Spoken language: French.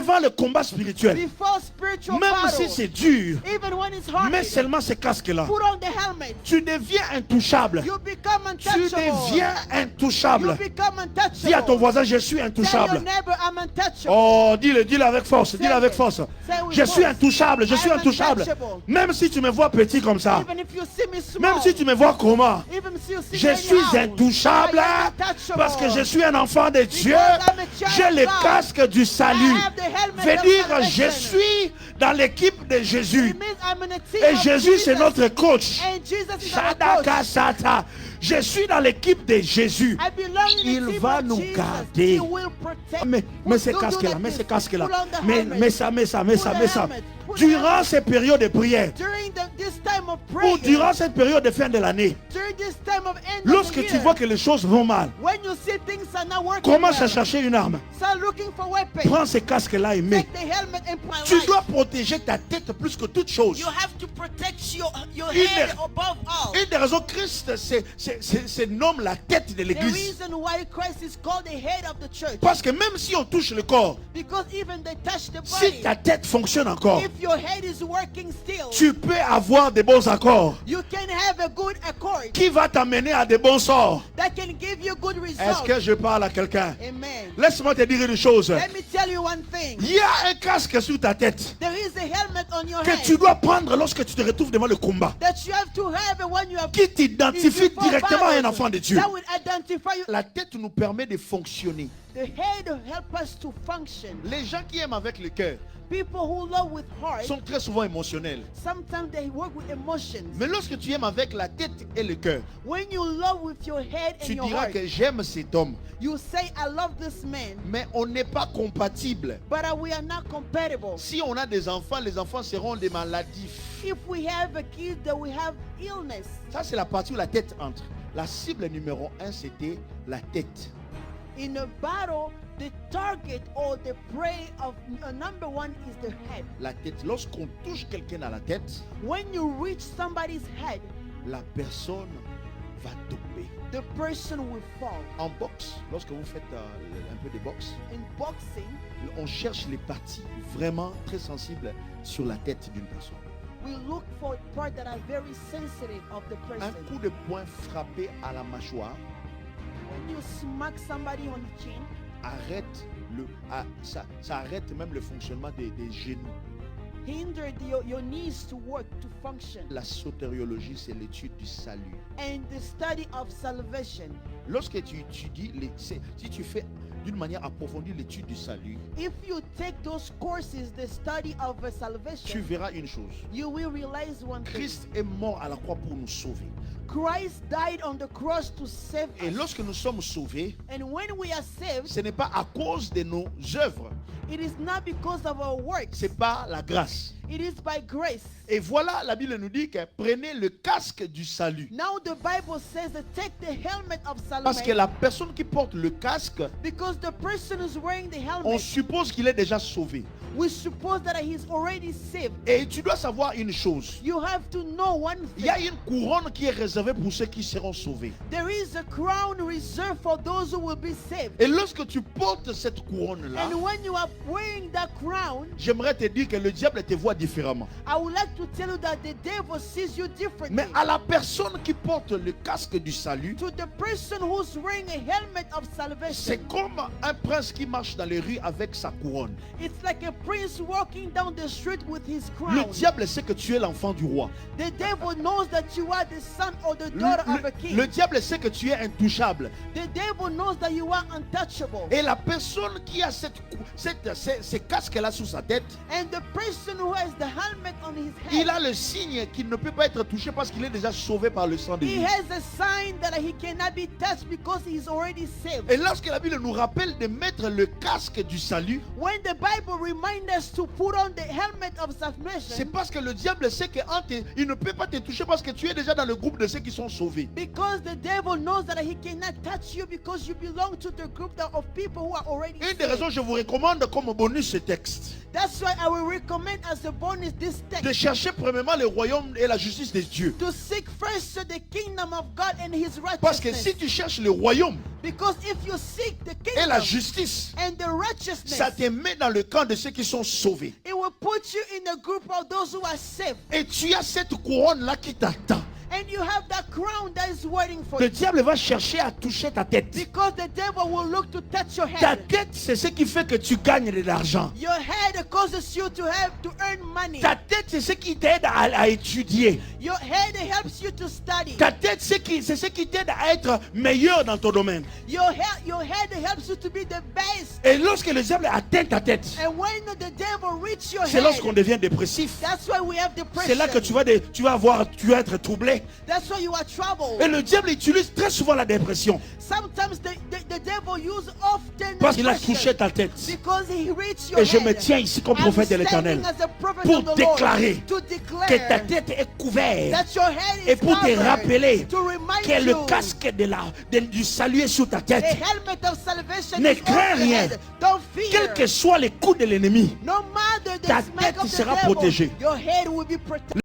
Devant le combat spirituel, before spiritual même battle, si c'est dur, even when it's hard, mets seulement ces casques-là. put on the helmet. Tu deviens intouchable. You become Tu untouchable. deviens intouchable. You become untouchable. Dis à ton voisin, je suis Tell your intouchable. neighbor, I'm untouchable. Oh, dis-le avec force, dis-le avec force. Say with Je suis force. intouchable, je suis I'm intouchable. untouchable. Même si tu me vois petit comme ça, Even if you see me small, même si tu me vois comment, even if you see je me suis anyhow, intouchable I am untouchable. parce que je suis un enfant de Dieu. I'm a child J'ai of le God. casque du salut. I have the helmet Veut of dire, salvation. je suis dans l'équipe de Jésus. It means I'm in a team Et of Jésus, c'est Jesus, notre coach. and Jesus is our Shadaka coach. Sata. Je suis dans l'équipe de Jésus. I belong in Il the team va of nous Jesus. garder. He will protect. Mets ces Don't do casques-là, like mets this. ces casques-là. Put on the Mets helmet. ça, mets ça. Put the helmet. Put the Durant helmet. ces périodes de prière, During this time of prayer, ou durant cette période de fin de l'année, during this time of end lorsque of the tu year, vois que les choses vont mal, when you see things are not working commence à well, chercher une arme. start looking for weapons. Prends ces casques-là et mets. Take the helmet and apply Tu light. dois protéger ta tête plus que toute chose. You have to protect your Une head des- above all. Une des raisons, Christ se nomme la tête de The l'église. reason why Christ is called the head of the church, Parce que même si on touche le corps, because even they touch the si body, ta tête fonctionne encore, if your head is working still, tu peux avoir de bons accords you can have a good accord qui va t'amener à de bons sorts. that can give you good Est-ce results. que je parle à quelqu'un? Amen. Laisse-moi te dire une chose. Let me tell you one thing. Il y a un casque sur ta tête There is a helmet on your que head tu dois prendre lorsque tu te retrouves devant le combat, that you have to have when you are qui t'identifie before directement à un battles, enfant de Dieu. that will identify you. La tête nous permet de fonctionner. The head will help us to function. Les gens qui aiment avec le cœur People who love with heart, sont très souvent émotionnels. sometimes they work with emotions. Mais lorsque tu aimes avec la tête et le cœur, When you love with your head and tu your diras heart, que j'aime cet homme, you say, I love this man, mais on n'est pas compatible. but we are not compatible. Si on a des enfants, les enfants seront des maladifs. If we have a kid that we have illness, Ça, c'est la partie où la tête entre. La cible numéro 1, c'était la tête. in a battle, the target or the prey of number one is the head. La tête. Lorsqu'on touche quelqu'un à la tête, When you reach somebody's head, la personne va tomber. the person will fall. En boxe, lorsque vous faites un peu de boxe, In boxing, on cherche les parties vraiment très sensibles sur la tête d'une personne. we look for parts that are very sensitive of the Un person. coup de poing frappé à la mâchoire When you smack somebody on the chin, arrête ça arrête même le fonctionnement des genoux. hinder your knees to work, to function. La sotériologie, c'est l'étude du salut. And the study of salvation. Lorsque tu étudies, si tu fais d'une manière approfondie l'étude du salut, If you take those courses, the study of tu salvation, verras une chose. you will realize one thing. Christ est mort à la croix pour nous sauver. Christ died on the cross to save Et us. lorsque nous sommes sauvés, And when we are saved, ce n'est pas à cause de nos œuvres, it is not because of our works. c'est par la grâce. It is by grace. Et voilà, la Bible nous dit que prenez le casque du salut. Now the Bible says that take the helmet of Parce que salvation, la personne qui porte le casque, because the person who's wearing the on helmet, suppose qu'il est déjà sauvé. we suppose that he's already saved. Et tu dois savoir une chose. You have to know one Il y a thing. une couronne qui est réservée pour ceux qui seront sauvés. There is a crown reserved for those who will be saved. Et lorsque tu portes cette couronne-là, And when you are wearing that crown, j'aimerais te dire que le diable te voit différemment. I would like to tell you that the devil sees you differently. Mais à la personne qui porte le casque du salut, To the person who's wearing a helmet of c'est salvation, comme un prince qui marche dans les rues avec sa couronne. it's like a prince walking down the street with his Le crown. diable sait que tu es l'enfant du roi. The devil knows that you are the son or the daughter of a king. Le diable sait que tu es intouchable. The devil knows that you are untouchable. Et la personne qui a ces casques-là sous sa tête, And the person who has the helmet on his il head, a le signe qu'il ne peut pas être touché parce qu'il est déjà sauvé par le sang de he Jésus. has a sign that he cannot be touched because he is already saved. Et lorsque la Bible nous rappelle de mettre le casque du salut, When the Bible reminds us to put on the helmet of c'est salvation, parce que le diable sait qu'il ne peut pas te toucher parce que tu es déjà dans le groupe de ceux qui sont sauvés. because the devil knows that he cannot touch you because you belong to the group of people who are already Une des raisons, saved. je vous recommande comme bonus ce texte. That's why I will recommend as a bonus this de text chercher premièrement le royaume et la justice de Dieu. to seek first the kingdom of God and His Parce que righteousness. si tu cherches le royaume Because if you seek the et la kingdom justice, and the righteousness, ça te met dans le camp de ceux qui sont sauvés. it will put you in the group of those who are saved. Et tu as cette couronne-là qui t'attend. And you have that crown that is waiting for Le you. diable va chercher à toucher ta tête. Because the devil will look to touch your Ta head. tête, c'est ce qui fait que tu gagnes de l'argent. Your head causes you to have to earn money. Ta tête, c'est ce qui t'aide à étudier. Your head helps you to study. Ta tête, c'est ce qui t'aide à être meilleur dans ton domaine. Your head helps you to be the best. Et lorsque le diable atteint ta tête, And when the devil reach your c'est lorsqu'on head, devient dépressif. that's why we have C'est là que depression. tu vas être troublé. That's why you are Et troubled. le diable utilise très souvent la dépression Sometimes the devil use often parce qu'il a depression touché ta tête. because he reached your Et je head. me tiens ici comme I'm prophète de standing l'Éternel as a prophet pour of the Lord déclarer to que ta declare tête est couverte that your head et is pour te covered, rappeler to remind que le you casque du salut est sur ta the tête. helmet of salvation Ne is on crains your rien. head. Don't Quel fear. que soit les coups de l'ennemi, No matter the ta smack tête of the sera devil, protégée. your head will be protected.